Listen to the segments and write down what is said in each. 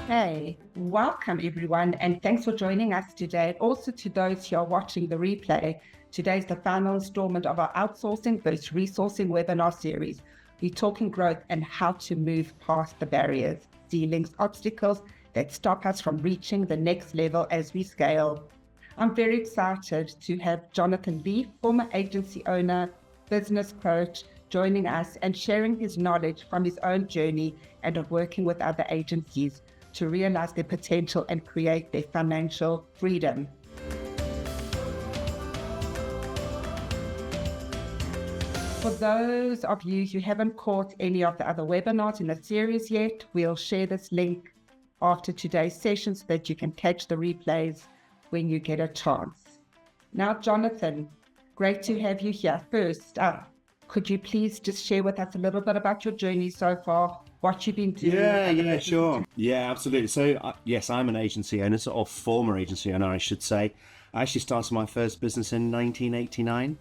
Hey, welcome everyone, and thanks for joining us today. Also to those who are watching the replay, today is the final installment of our Outsourcing versus Resourcing webinar series. We're talking growth and how to move past the barriers, ceilings, obstacles that stop us from reaching the next level as we scale. I'm very excited to have Jonathan Leafe, former agency owner, business coach, joining us and sharing his knowledge from his own journey and of working with other agencies to realize their potential and create their financial freedom. For those of you who haven't caught any of the other webinars in the series yet, we'll share this link after today's session so that you can catch the replays when you get a chance. Now, Jonathan, great to have you here. First up, could you please just share with us a little bit about your journey so far, what you've been doing? Yeah, sure. Yeah, absolutely. So, yes, I'm an agency owner, or former agency owner, I should say. I actually started my first business in 1989,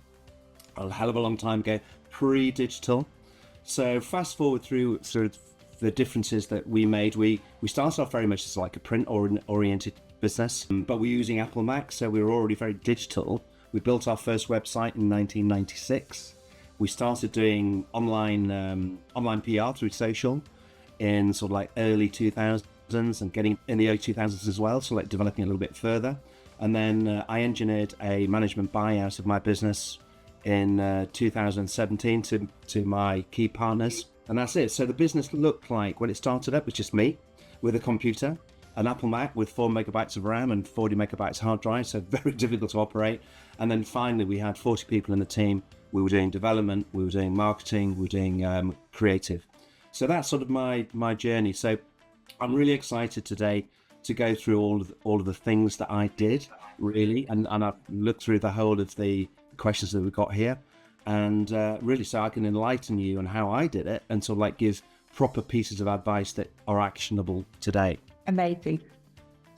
a hell of a long time ago, pre-digital. So, fast forward through sort of the differences that we made. We started off very much as like a print-oriented business, but we're using Apple Mac, so we were already very digital. We built our first website in 1996. We started doing online PR through social in sort of like early 2000s and getting in the early 2000s as well, so like developing a little bit further. And then I engineered a management buyout of my business in 2017 to my key partners. And that's it. So the business looked like, when it started up, it was just me with a computer, an Apple Mac with 4 megabytes of RAM and 40 megabytes hard drive, so very difficult to operate. And then finally we had 40 people in the team. We were doing development, we were doing marketing, we were doing creative. So that's sort of my journey. So I'm really excited today to go through all of the things that I did, really, and I've looked through the whole of the questions that we've got here, and really so I can enlighten you on how I did it and sort of like give proper pieces of advice that are actionable today. Amazing.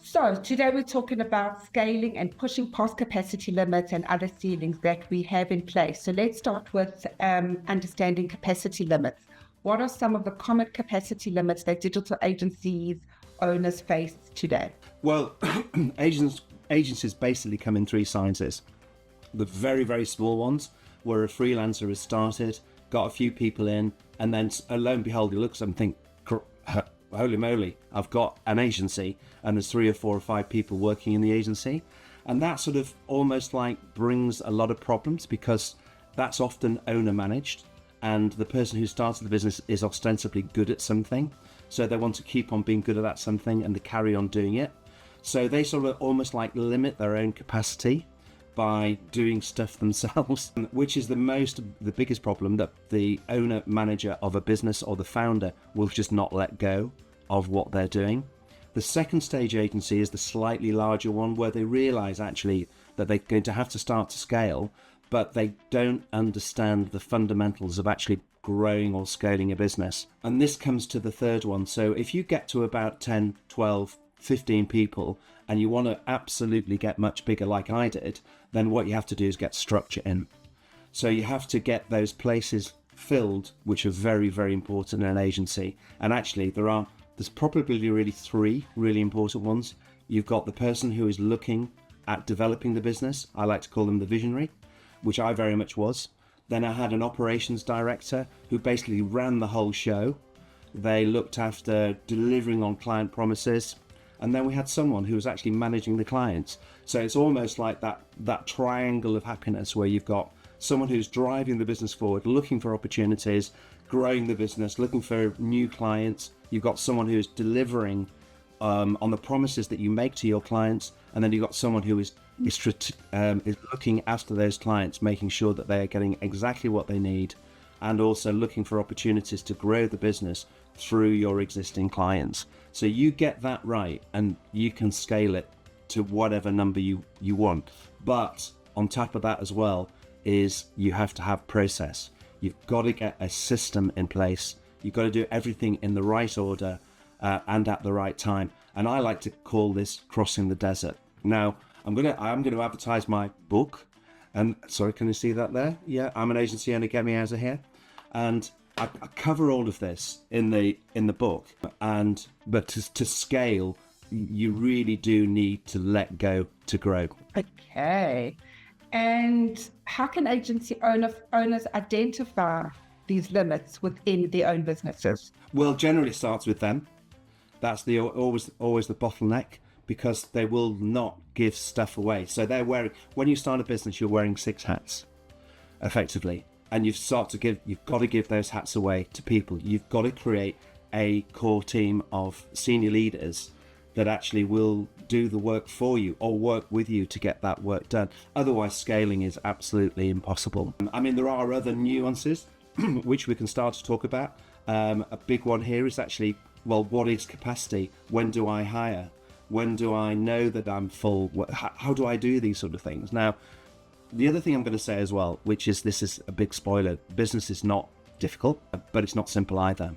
So today we're talking about scaling and pushing past capacity limits and other ceilings that we have in place. So let's start with understanding capacity limits. What are some of the common capacity limits that digital agencies owners face today? Well, agencies basically come in three sizes. The very, very small ones, where a freelancer has started, got a few people in, and then lo and behold, he looks and thinks, holy moly, I've got an agency and there's 3 or 4 or 5 people working in the agency. And that sort of almost like brings a lot of problems because that's often owner managed and the person who started the business is ostensibly good at something. So they want to keep on being good at that something and they carry on doing it. So they sort of almost like limit their own capacity by doing stuff themselves, which is the biggest problem that the owner manager of a business or the founder will just not let go of what they're doing. The second stage agency is the slightly larger one where they realize actually that they're going to have to start to scale, but they don't understand the fundamentals of actually growing or scaling a business. And this comes to the third one. So if you get to about 10, 12, 15 people and you want to absolutely get much bigger like I did, then what you have to do is get structure in. So you have to get those places filled, which are very, very important in an agency. And actually there's probably really 3 really important ones. You've got the person who is looking at developing the business. I like to call them the visionary, which I very much was. Then I had an operations director who basically ran the whole show. They looked after delivering on client promises. And then we had someone who was actually managing the clients. So it's almost like that triangle of happiness where you've got someone who's driving the business forward, looking for opportunities, growing the business, looking for new clients. You've got someone who's delivering on the promises that you make to your clients. And then you've got someone who is looking after those clients, making sure that they are getting exactly what they need, and also looking for opportunities to grow the business through your existing clients. So you get that right and you can scale it to whatever number you want. But on top of that as well is you have to have process. You've got to get a system in place. You've got to do everything in the right order and at the right time. And I like to call this crossing the desert. Now, I'm going to advertise my book. And sorry, can you see that there? Yeah, I'm an agency owner, get me out of here. And I cover all of this in the book, but to scale, you really do need to let go to grow. Okay. And how can agency owners identify these limits within their own businesses? Well, generally it starts with them. That's always the bottleneck, because they will not give stuff away. So when you start a business, you're wearing 6 hats, effectively, and you've got to give those hats away to people. You've got to create a core team of senior leaders that actually will do the work for you or work with you to get that work done. Otherwise, scaling is absolutely impossible. I mean, there are other nuances which we can start to talk about. A big one here is actually, well, what is capacity? When do I hire? When do I know that I'm full? How do I do these sort of things? Now, the other thing I'm going to say as well, which is, this is a big spoiler, business is not difficult, but it's not simple either.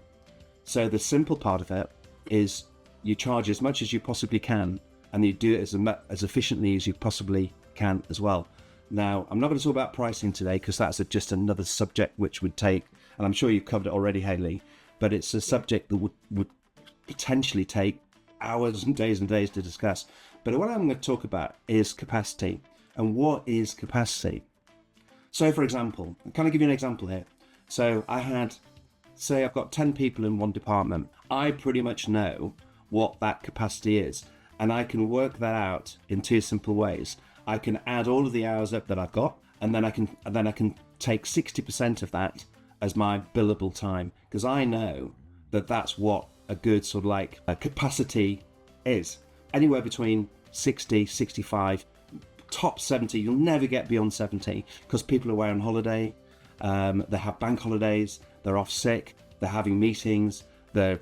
So the simple part of it is you charge as much as you possibly can, and you do it as efficiently as you possibly can as well. Now, I'm not going to talk about pricing today, because that's just another subject which would take, and I'm sure you've covered it already, Hayley, but it's a subject that would potentially take hours and days to discuss. But what I'm going to talk about is capacity. And what is capacity? So, for example, can I give you an example here? So I've got 10 people in one department. I pretty much know what that capacity is, and I can work that out in 2 simple ways. I can add all of the hours up that I've got, and then I can take 60% of that as my billable time, because I know that that's what a good sort of like a capacity is. Anywhere between 60, 65, top 70. You'll never get beyond 70, because people are away on holiday, they have bank holidays, they're off sick, they're having meetings, they're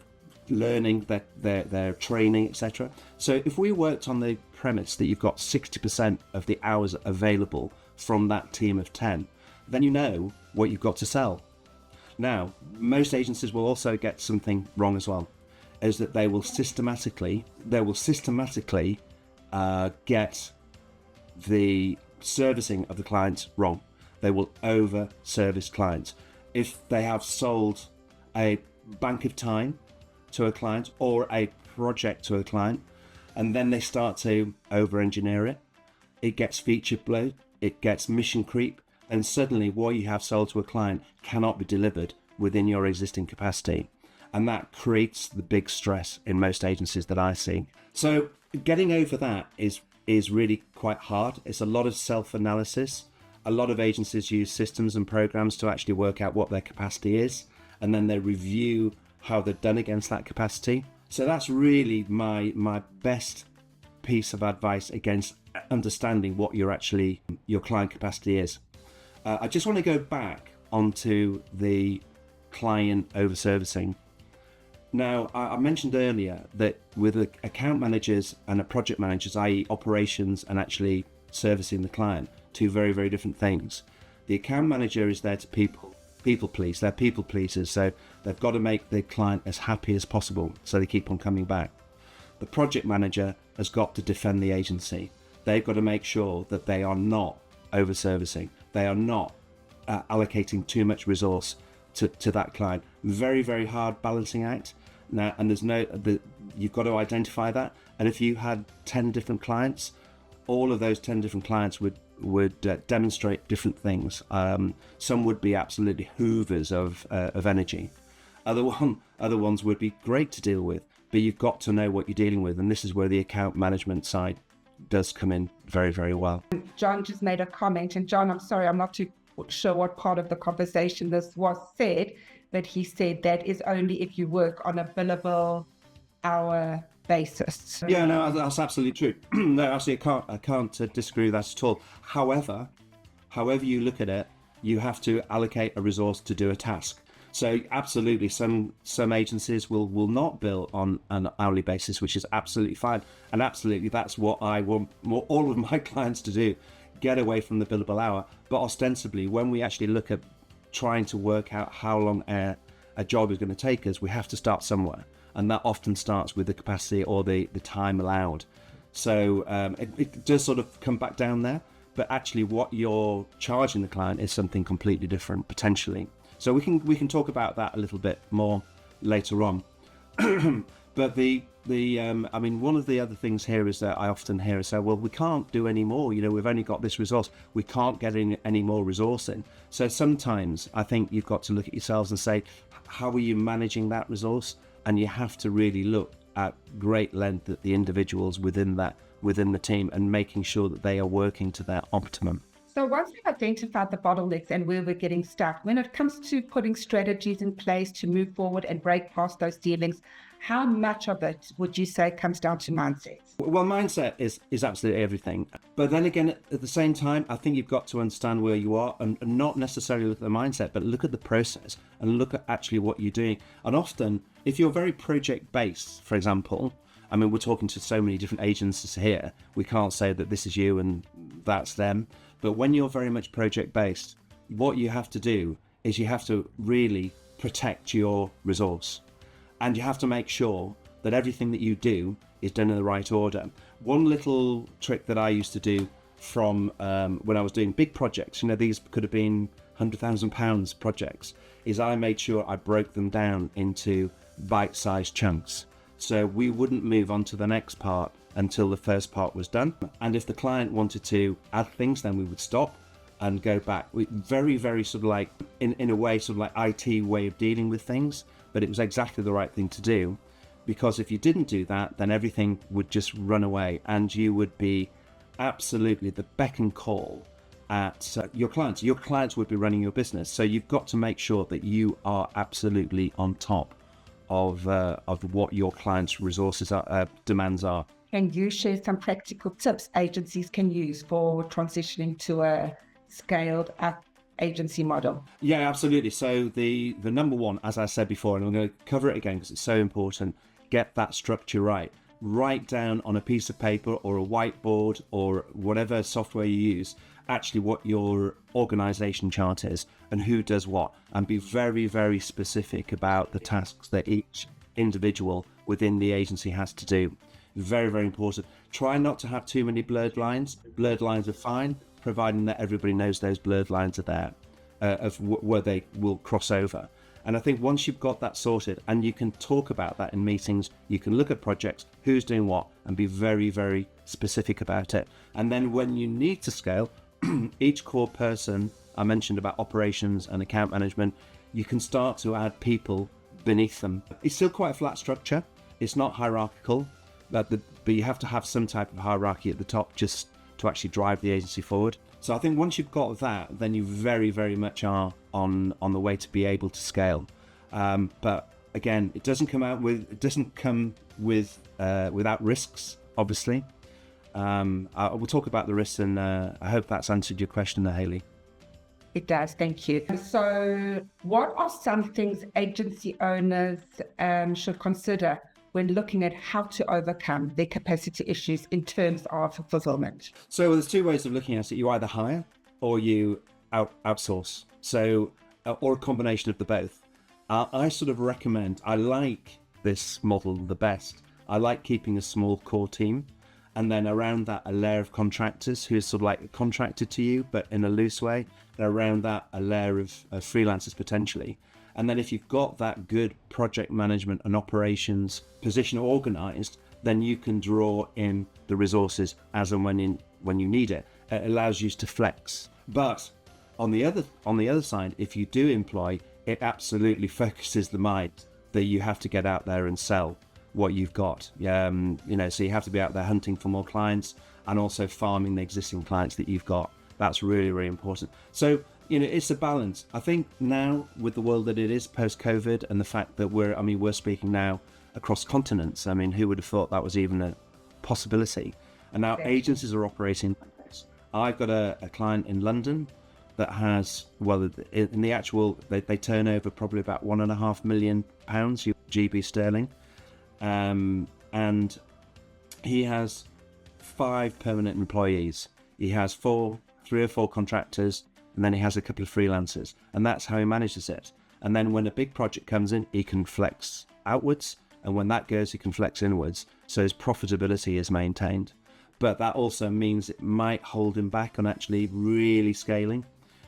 learning, they're training, etc. So if we worked on the premise that you've got 60% of the hours available from that team of 10, then you know what you've got to sell. Now, most agencies will also get something wrong as well, is that they will systematically get the servicing of the clients wrong. They will over service clients. If they have sold a bank of time to a client or a project to a client, and then they start to over engineer it, it gets feature bloat, it gets mission creep, and suddenly what you have sold to a client cannot be delivered within your existing capacity. And that creates the big stress in most agencies that I see. So getting over that is really quite hard. It's a lot of self-analysis. A lot of agencies use systems and programs to actually work out what their capacity is, and then they review how they're done against that capacity. So that's really my best piece of advice against understanding what your client capacity is. I just want to go back onto the client over-servicing. Now, I mentioned earlier that with the account managers and the project managers, i.e. operations and actually servicing the client, 2 very, very different things. The account manager is there to people please. They're people pleasers, so they've got to make the client as happy as possible so they keep on coming back. The project manager has got to defend the agency. They've got to make sure that they are not over-servicing. They are not allocating too much resource to that client. Very, very hard balancing act. Now, and you've got to identify that. And if you had 10 different clients, all of those 10 different clients would demonstrate different things. Some would be absolutely hoovers of energy. Other ones would be great to deal with, but you've got to know what you're dealing with, and this is where the account management side does come in very, very well. John just made a comment, and John, I'm sorry, I'm not too sure what part of the conversation this was said, but he said that is only if you work on a billable hour basis. Yeah, no, that's absolutely true. No, actually, I can't disagree with that at all. However you look at it, you have to allocate a resource to do a task. So absolutely, some agencies will not bill on an hourly basis, which is absolutely fine. And absolutely, that's what I want all of my clients to do, get away from the billable hour. But ostensibly, when we actually look at trying to work out how long a job is going to take us, we have to start somewhere. And that often starts with the capacity or the time allowed. So it does sort of come back down there, but actually what you're charging the client is something completely different, potentially. So we can talk about that a little bit more later on. But I mean, one of the other things here is that I often hear is say, well, we can't do any more. You know, we've only got this resource. We can't get any more resourcing. So sometimes I think you've got to look at yourselves and say, how are you managing that resource? And you have to really look at great length at the individuals within the team and making sure that they are working to their optimum. So once we've identified the bottlenecks and where we're getting stuck, when it comes to putting strategies in place to move forward and break past those ceilings, how much of it would you say comes down to mindset? Well, mindset is absolutely everything. But then again, at the same time, I think you've got to understand where you are and not necessarily look at the mindset, but look at the process and look at actually what you're doing. And often, if you're very project-based, for example, I mean, we're talking to so many different agencies here, we can't say that this is you and that's them. But when you're very much project-based, what you have to do is you have to really protect your resource. And you have to make sure that everything that you do is done in the right order. One little trick that I used to do from when I was doing big projects, you know, these could have been £100,000 projects, is I made sure I broke them down into bite-sized chunks. So we wouldn't move on to the next part until the first part was done. And if the client wanted to add things, then we would stop and go back. Very, very sort of like, in a way, sort of like IT way of dealing with things. But it was exactly the right thing to do, because if you didn't do that, then everything would just run away and you would be absolutely the beck and call at your clients. Your clients would be running your business. So you've got to make sure that you are absolutely on top of what your clients' resources demands are. Can you share some practical tips agencies can use for transitioning to a scaled up agency model? Yeah, absolutely. So the number one, as I said before, and I'm going to cover it again because it's so important, get that structure right. Write down on a piece of paper or a whiteboard or whatever software you use, actually what your organization chart is and who does what, and be very, very specific about the tasks that each individual within the agency has to do. Very, very important. Try not to have too many blurred lines. Blurred lines are fine, providing that everybody knows those blurred lines are there, where they will cross over. And I think once you've got that sorted and you can talk about that in meetings, you can look at projects, who's doing what, and be very, very specific about it. And then when you need to scale, each core person, I mentioned about operations and account management, you can start to add people beneath them. It's still quite a flat structure. It's not hierarchical, but you have to have some type of hierarchy at the top just to actually drive the agency forward. So I think once you've got that, then you very, very much are on the way to be able to scale. But again, it doesn't come without risks, obviously. We'll talk about the risks, and I hope that's answered your question there, Hayley. It does, thank you. So what are some things agency owners should consider when looking at how to overcome their capacity issues in terms of fulfillment? So there's two ways of looking at it. You either hire or you outsource. So, or a combination of the both. I sort of recommend, I like this model the best. I like keeping a small core team, and then around that a layer of contractors who is sort of like contracted to you, but in a loose way. And around that a layer of freelancers potentially. And then if you've got that good project management and operations position organized, then you can draw in the resources as and when you need it. It allows you to flex. But on the other side, if you do employ, it absolutely focuses the mind that you have to get out there and sell what you've got. So you have to be out there hunting for more clients and also farming the existing clients that you've got. That's really, really important. So, it's a balance. I think now with the world that it is post-COVID and the fact that we're speaking now across continents. I mean, who would have thought that was even a possibility? And now agencies are operating like this. I've got a client in London that has, in the actual, they turn over probably about £1.5 million GB sterling. And he has 5 permanent employees. He has 3 or 4 contractors, and then he has a couple of freelancers, and that's how he manages it. And then when a big project comes in, he can flex outwards, and when that goes, he can flex inwards, so his profitability is maintained. But that also means it might hold him back on actually really scaling,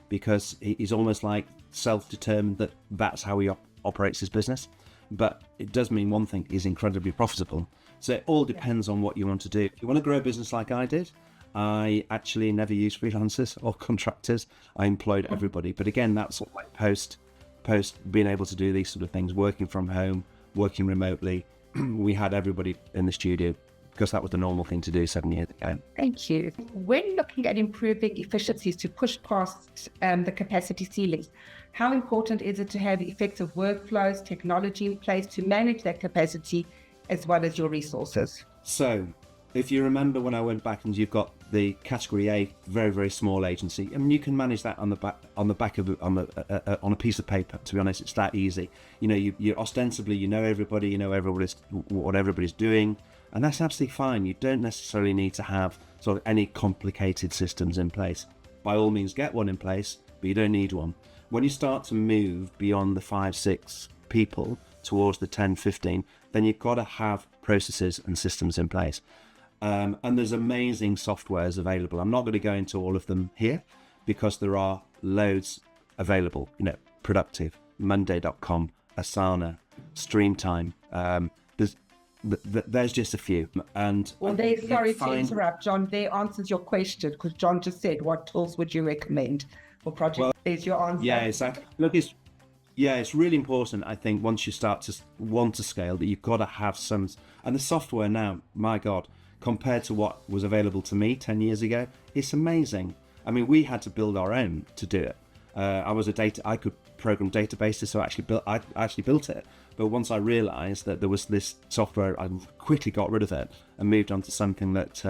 because he's almost like self-determined that that's how he operates his business. But it does mean one thing, he's incredibly profitable. So it all depends on what you want to do. If you want to grow a business like I did, I actually never used freelancers or contractors. I employed everybody. But again, that's sort of like post being able to do these sort of things, working from home, working remotely. We had everybody in the studio because that was the normal thing to do 7 years ago. Thank you. When looking at improving efficiencies to push past the capacity ceilings, how important is it to have effective workflows, technology in place to manage that capacity as well as your resources? So, if you remember when I went back and you've got the category A, very, very small agency, I mean, you can manage that on a piece of paper. To be honest, it's that easy. You know, you ostensibly, you know everybody, you know what everybody's doing, and that's absolutely fine. You don't necessarily need to have sort of any complicated systems in place. By all means, get one in place, but you don't need one. When you start to move beyond the 5-6 people towards the 10-15, then you've got to have processes and systems in place. And there's amazing softwares available. I'm not going to go into all of them here because there are loads available. You know, Productive, Monday.com, Asana, Streamtime. There's just a few. And sorry to interrupt, John. There answers your question because John just said, "What tools would you recommend for project?" Well, there's your answer. Yeah, exactly. Look, it's really important. I think once you start to want to scale, that you've got to have some. And the software now, my God, compared to what was available to me 10 years ago, it's amazing. I mean, we had to build our own to do it. I could program databases, so I actually built it. But once I realized that there was this software, I quickly got rid of it and moved on to something that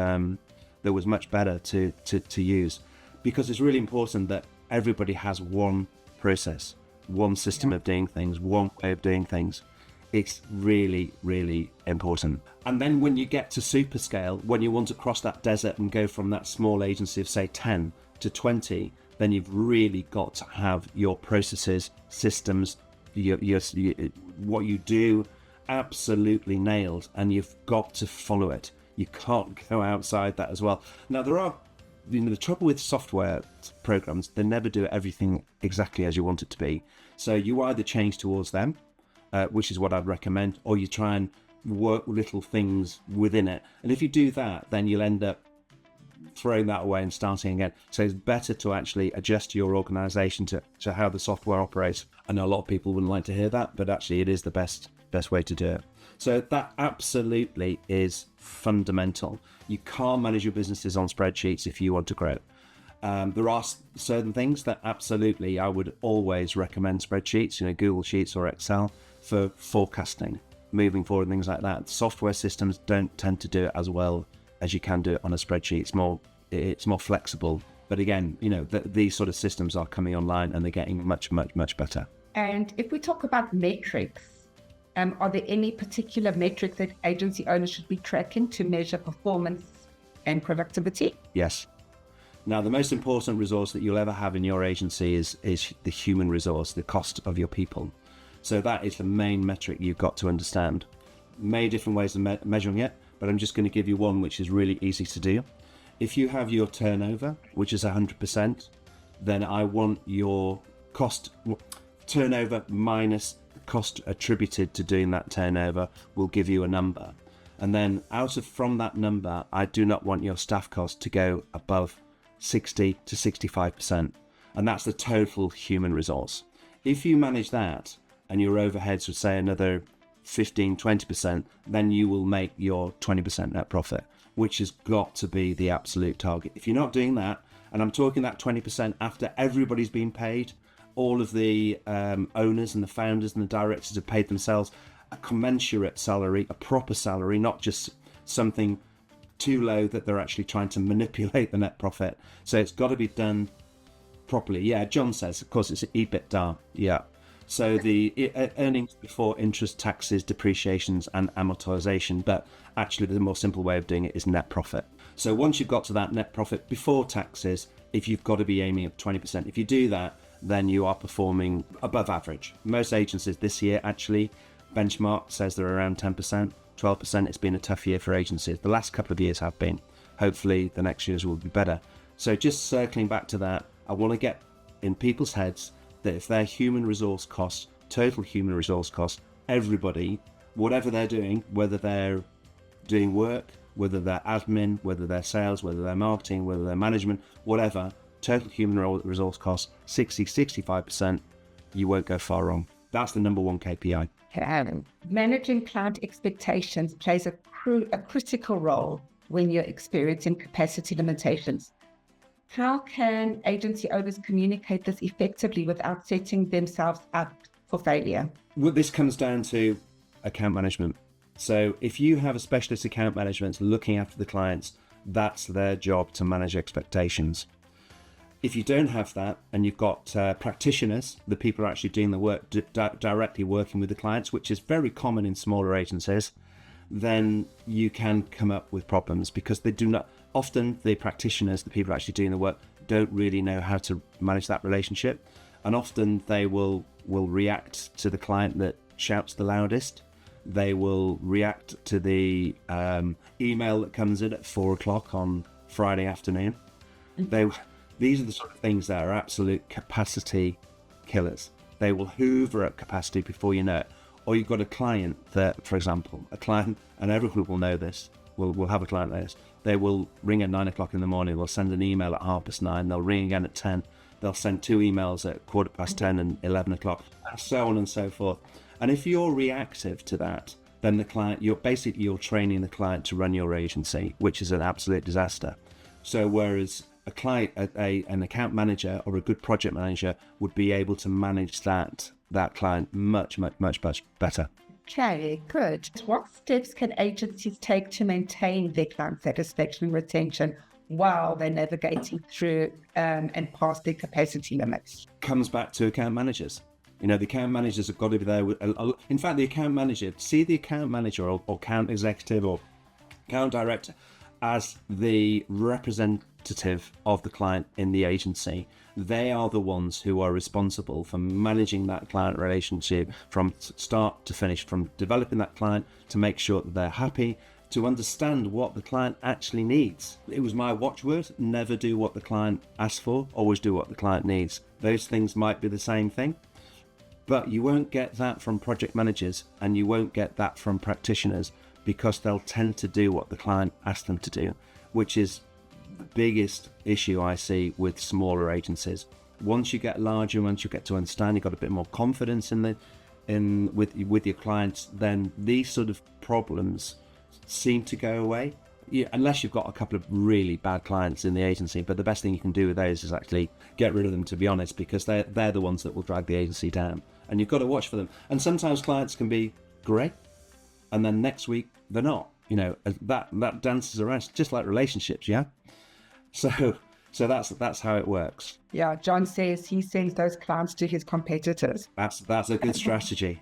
was much better to use, because it's really important that everybody has one process, one system of doing things, one way of doing things. It's really, really important. And then when you get to super scale, when you want to cross that desert and go from that small agency of say 10 to 20, then you've really got to have your processes, systems, what you do absolutely nailed, and you've got to follow it. You can't go outside that as well. Now, there are, the trouble with software programs, they never do everything exactly as you want it to be. So you either change towards them, which is what I'd recommend, or you try and work little things within it. And if you do that, then you'll end up throwing that away and starting again. So it's better to actually adjust your organization to how the software operates. I know a lot of people wouldn't like to hear that, but actually it is the best way to do it. So that absolutely is fundamental. You can't manage your businesses on spreadsheets if you want to grow. There are certain things that absolutely I would always recommend spreadsheets, Google Sheets or Excel for forecasting, moving forward, things like that. Software systems don't tend to do it as well as you can do it on a spreadsheet. It's more flexible. But again, these sort of systems are coming online and they're getting much, much, much better. And if we talk about metrics, are there any particular metrics that agency owners should be tracking to measure performance and productivity? Yes. Now, the most important resource that you'll ever have in your agency is the human resource, the cost of your people. So that is the main metric you've got to understand. Many different ways of measuring it, but I'm just going to give you one which is really easy to do. If you have your turnover, which is 100%, then I want your turnover minus cost attributed to doing that turnover will give you a number. And then from that number, I do not want your staff cost to go above 60 to 65%. And that's the total human resource. If you manage that and your overheads would say another 15, 20%, then you will make your 20% net profit, which has got to be the absolute target. If you're not doing that, and I'm talking that 20% after everybody's been paid, all of the owners and the founders and the directors have paid themselves a commensurate salary, a proper salary, not just something too low that they're actually trying to manipulate the net profit. So it's got to be done properly. Yeah, John says, of course, it's EBITDA. Yeah. So the earnings before interest, taxes, depreciations and amortization, but actually the more simple way of doing it is net profit. So once you've got to that net profit before taxes, if you've got to be aiming at 20%, if you do that, then you are performing above average. Most agencies this year, actually, benchmark says they're around 10%, 12%. It's been a tough year for agencies. The last couple of years have been. Hopefully the next years will be better. So just circling back to that, I want to get in people's heads that if their human resource costs, total human resource costs, everybody, whatever they're doing, whether they're doing work, whether they're admin, whether they're sales, whether they're marketing, whether they're management, whatever, total human resource costs 65%, you won't go far wrong. That's the number one KPI. Managing client expectations plays a critical role when you're experiencing capacity limitations. How can agency owners communicate this effectively without setting themselves up for failure? Well, this comes down to account management. So if you have a specialist account management looking after the clients, that's their job to manage expectations. If you don't have that and you've got practitioners, the people who are actually doing the work, directly working with the clients, which is very common in smaller agencies, then you can come up with problems because they do not, often the practitioners, the people actually doing the work, don't really know how to manage that relationship. And often they will react to the client that shouts the loudest. They will react to the email that comes in at 4:00 on Friday afternoon. These are the sort of things that are absolute capacity killers. They will hoover up capacity before you know it. Or you've got a client that, for example, and everyone will know this, will have a client like this, they will ring at 9:00 in the morning, they'll send an email at 9:30, they'll ring again at 10, they'll send 2 emails at 10:15 and 11:00, and so on and so forth. And if you're reactive to that, then the client, you're training the client to run your agency, which is an absolute disaster. So whereas a client, an account manager or a good project manager would be able to manage that client much better. Okay, good. What steps can agencies take to maintain their client satisfaction and retention while they're navigating through and past their capacity limits? Comes back to account managers. The account managers have got to be there. In fact, the account manager, see the account manager or account executive or account director as the representative of the client in the agency. They are the ones who are responsible for managing that client relationship from start to finish, from developing that client to make sure that they're happy, to understand what the client actually needs. It was my watchword: never do what the client asks for, always do what the client needs. Those things might be the same thing, but you won't get that from project managers and you won't get that from practitioners, because they'll tend to do what the client asks them to do, which is the biggest issue I see with smaller agencies. Once you get larger, once you get to understand, you've got a bit more confidence with your clients, then these sort of problems seem to go away. Unless you've got a couple of really bad clients in the agency, but the best thing you can do with those is actually get rid of them, to be honest, because they're the ones that will drag the agency down, and you've got to watch for them. And sometimes clients can be great, and then next week they're not. That dances around, just like relationships, yeah. So that's how it works. Yeah, John says he sends those clients to his competitors. That's a good strategy.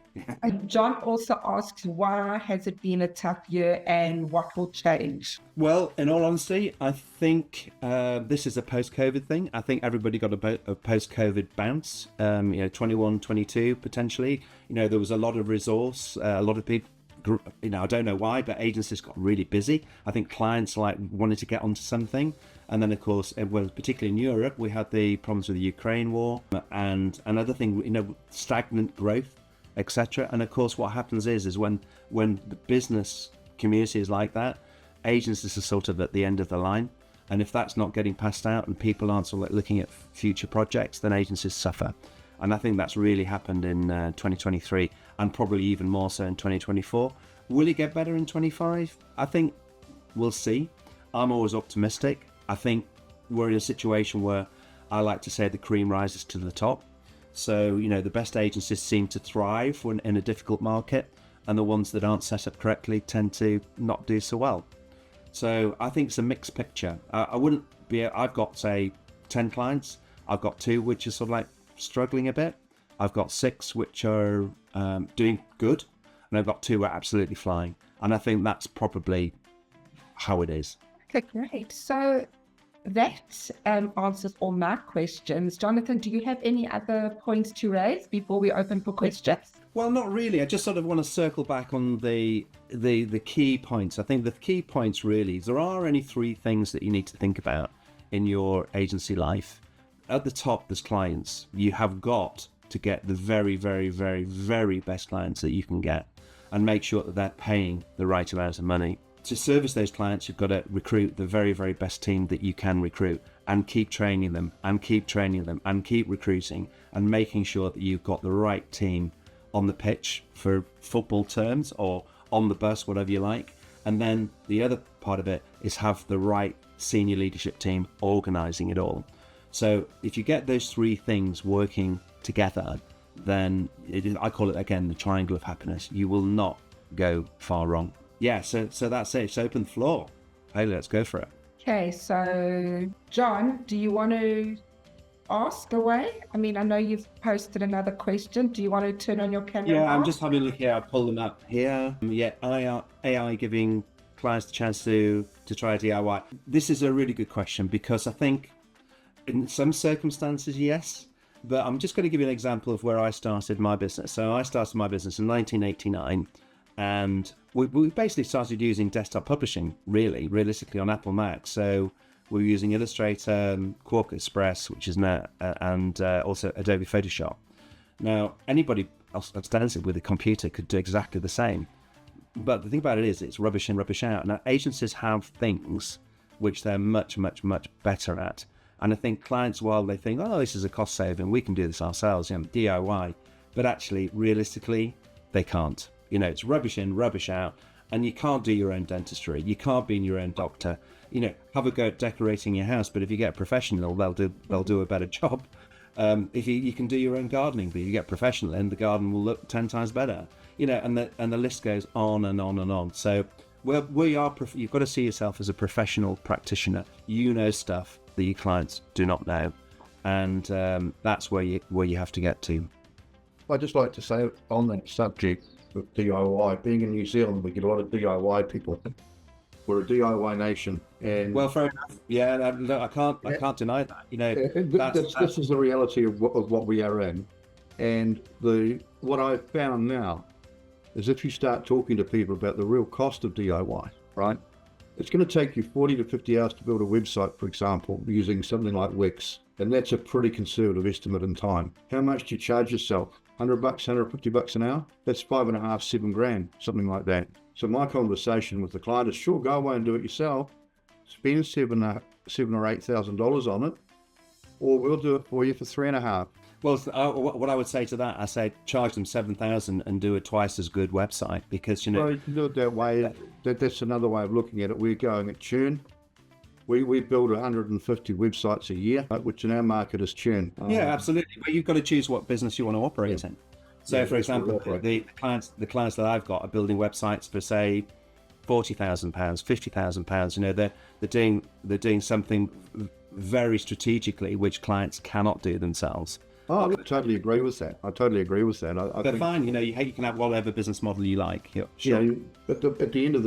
John also asks, why has it been a tough year and what will change? Well, in all honesty, I think this is a post-COVID thing. I think everybody got a post-COVID bounce. 21, 22 potentially. There was a lot of resource, a lot of people. I don't know why, but agencies got really busy. I think clients wanted to get onto something. And then, of course, particularly in Europe, we had the problems with the Ukraine war and another thing, stagnant growth, etc. And of course, what happens is when the business community is like that, agencies are sort of at the end of the line. And if that's not getting passed out and people aren't sort of looking at future projects, then agencies suffer. And I think that's really happened in 2023 and probably even more so in 2024. Will it get better in 25? I think we'll see. I'm always optimistic. I think we're in a situation where I like to say the cream rises to the top. So, the best agencies seem to thrive when in a difficult market, and the ones that aren't set up correctly tend to not do so well. So I think it's a mixed picture. I've got, say, 10 clients. I've got 2 which are sort of struggling a bit. I've got 6 which are doing good, and I've got 2 who are absolutely flying. And I think that's probably how it is. Okay, great. So that answers all my questions. Jonathan, do you have any other points to raise before we open for questions? Well, not really. I just sort of want to circle back on the key points. I think the key points really, there are only 3 things that you need to think about in your agency life. at the top, there's clients. You have got to get the very, very, very, very best clients that you can get, and make sure that they're paying the right amount of money. To service those clients, you've got to recruit the very, very best team that you can recruit, and keep training them, and keep training them, and keep recruiting, and making sure that you've got the right team on the pitch, for football terms, or on the bus, whatever you like. And then the other part of it is have the right senior leadership team organising it all. So if you get those three things working together, then I call it, again, the triangle of happiness. You will not go far wrong. Yeah, so that's it. It's open floor. Hey, let's go for it. Okay, so John, do you want to ask away? I mean, I know you've posted another question. Do you want to turn on your camera? Yeah, I'm now? just having a look here. I'll pull them up here. Yeah, AI giving clients the chance to try DIY. This is a really good question, because I think in some circumstances, yes, but I'm just going to give you an example of where I started my business. So I started my business in 1989, and we basically started using desktop publishing, realistically, on Apple Mac. So we were using Illustrator, Quark Express, which is now, and also Adobe Photoshop. Now, anybody else ostensibly with a computer could do exactly the same. But the thing about it is, it's rubbish in, rubbish out. Now, agencies have things which they're much, much, much better at. And I think clients, while they think, oh, this is a cost saving, we can do this ourselves, DIY. But actually, realistically, they can't. It's rubbish in, rubbish out. And you can't do your own dentistry. You can't be your own doctor. Have a go at decorating your house. But if you get a professional, they'll do a better job. If you can do your own gardening, but you get professional, and the garden will look 10 times better. And the list goes on and on and on. So you've got to see yourself as a professional practitioner. You know stuff that your clients do not know, and that's where you have to get to. I'd just like to say on that subject of DIY, being in New Zealand, we get a lot of DIY people. We're a DIY nation, and well, fair enough. Yeah, I can't deny that. This is the reality of what we are in, and what I've found now is if you start talking to people about the real cost of DIY, right? It's going to take you 40 to 50 hours to build a website, for example, using something like Wix, and that's a pretty conservative estimate in time. How much do you charge yourself? $100, $150 an hour? That's $5.5, $7,000, something like that. So my conversation with the client is, sure, go away and do it yourself. Spend $7,000 or $8,000 on it, or we'll do it for you for $3.5. Well, what I would say to that, I say charge them $7,000 and do a twice as good website, because Well, you can do it that way. That's another way of looking at it. We're going at churn. We build 150 websites a year, which in our market is churn. Yeah, absolutely. But you've got to choose what business you want to operate in. So, for example, the clients that I've got are building websites for, say, £40,000, £50,000. They're doing something very strategically which clients cannot do themselves. Oh, I totally agree with that. I They're fine. You can have whatever business model you like. Yeah, sure. Yeah, but at the end of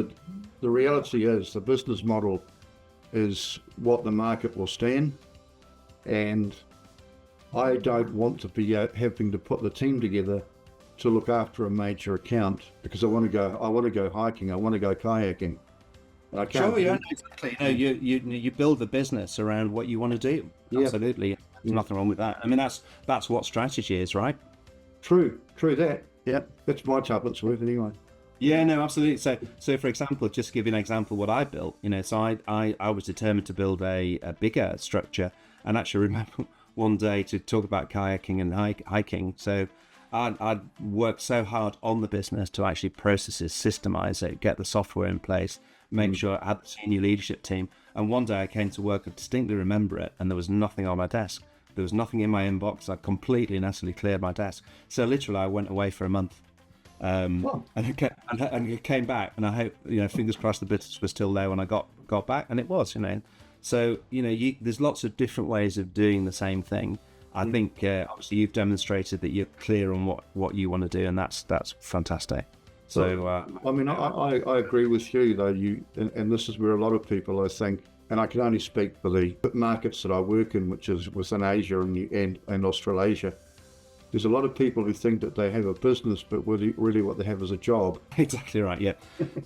the reality is the business model is what the market will stand, and I don't want to be having to put the team together to look after a major account, because I want to go hiking, I want to go kayaking. I can't. Sure, yeah, exactly. You build the business around what you want to do. Yeah. Absolutely. There's nothing wrong with that. I mean, that's what strategy is, right? True that. Yeah, that's my tablet's worth anyway. Yeah, no, absolutely. So for example, just to give you an example of what I built, so I was determined to build a bigger structure, and actually remember one day to talk about kayaking and hiking. So I'd worked so hard on the business to actually process it, systemize it, get the software in place, make sure I had the senior leadership team. And one day I came to work, I distinctly remember it, and there was nothing on my desk. There was nothing in my inbox. I completely and utterly cleared my desk. So literally I went away for a month. And it came back, and I hope, fingers crossed the business was still there when I got back, and it was, So, there's lots of different ways of doing the same thing. I think obviously you've demonstrated that you're clear on what you want to do, and that's fantastic. So, I agree with you, though. And this is where a lot of people, I think, and I can only speak for the markets that I work in, which is within Asia and Australasia. There's a lot of people who think that they have a business, but really what they have is a job. Exactly right. Yeah,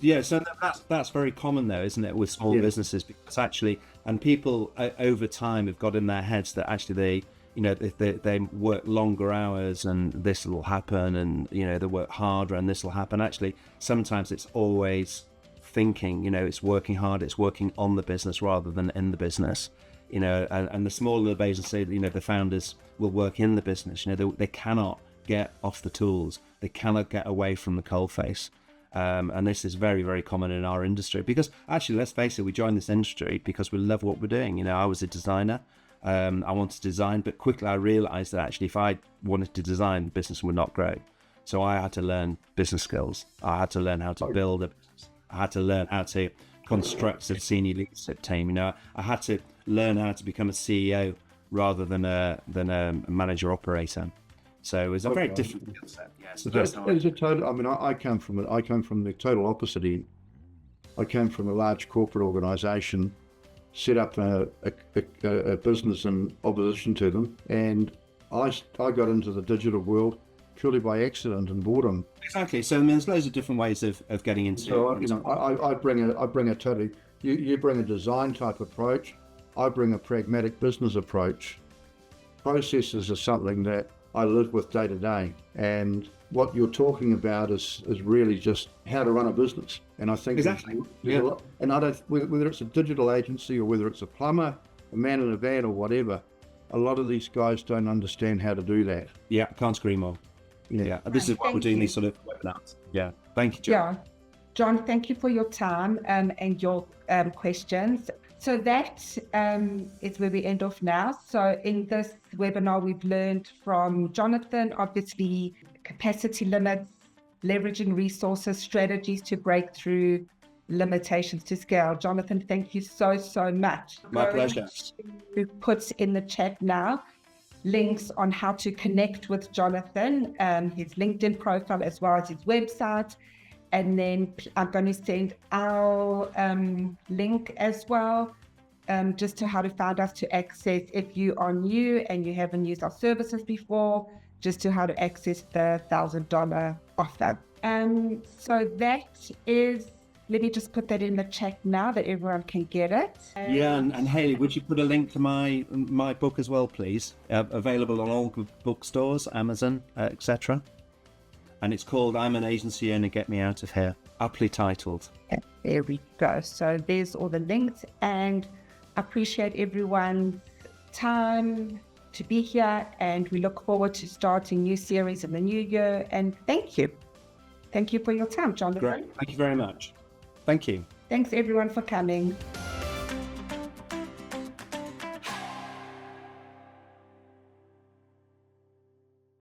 yeah. So that's very common, though, isn't it, with small businesses? Because actually, and people over time have got in their heads that actually they work longer hours and this will happen, and they work harder and this will happen. Actually, sometimes it's always thinking, it's working hard, it's working on the business rather than in the business. And the smaller the business, the founders will work in the business. They cannot get off the tools. They cannot get away from the coalface. And this is very, very common in our industry, because actually, let's face it, we joined this industry because we love what we're doing. I was a designer. I wanted to design, but quickly I realized that actually if I wanted to design, the business would not grow. So I had to learn business skills. I had to learn how to build a business. I had to learn how to construct a senior leadership team. I had to learn how to become a CEO rather than a manager operator. So it was a very different skill set. Yes, it's a total. I mean, I come from the total opposite end. I came from a large corporate organisation, set up a business in opposition to them, and I got into the digital world purely by accident and boredom. Exactly. So there's loads of different ways of getting into. So I bring a totally. You bring a design type approach. I bring a pragmatic business approach. Processes are something that I live with day to day, and what you're talking about is really just how to run a business. And I think exactly. And I don't, whether it's a digital agency or whether it's a plumber, a man in a van or whatever, a lot of these guys don't understand how to do that. Yeah, can't agree more. Yeah, this is why we're doing these sort of webinars. Yeah, thank you, John. Yeah, John, thank you for your time and your questions. So that is where we end off now. So in this webinar, we've learned from Jonathan, obviously, capacity limits, leveraging resources, strategies to break through, limitations to scale. Jonathan, thank you so much. My pleasure. Who puts in the chat now links on how to connect with Jonathan, his LinkedIn profile as well as his website. And then I'm going to send our link as well, just to how to find us to access, if you are new and you haven't used our services before, just to how to access the $1,000 offer. So that is, let me just put that in the chat now that everyone can get it. Yeah, and Hayley, would you put a link to my book as well, please? Available on all bookstores, Amazon, etc. And it's called I'm an Agency Owner, Get Me Out of Here, aptly titled. There we go. So there's all the links, and I appreciate everyone's time to be here, and we look forward to starting new series in the new year. And thank you. Thank you for your time, Jonathan. Great. Thank you very much. Thank you. Thanks everyone for coming.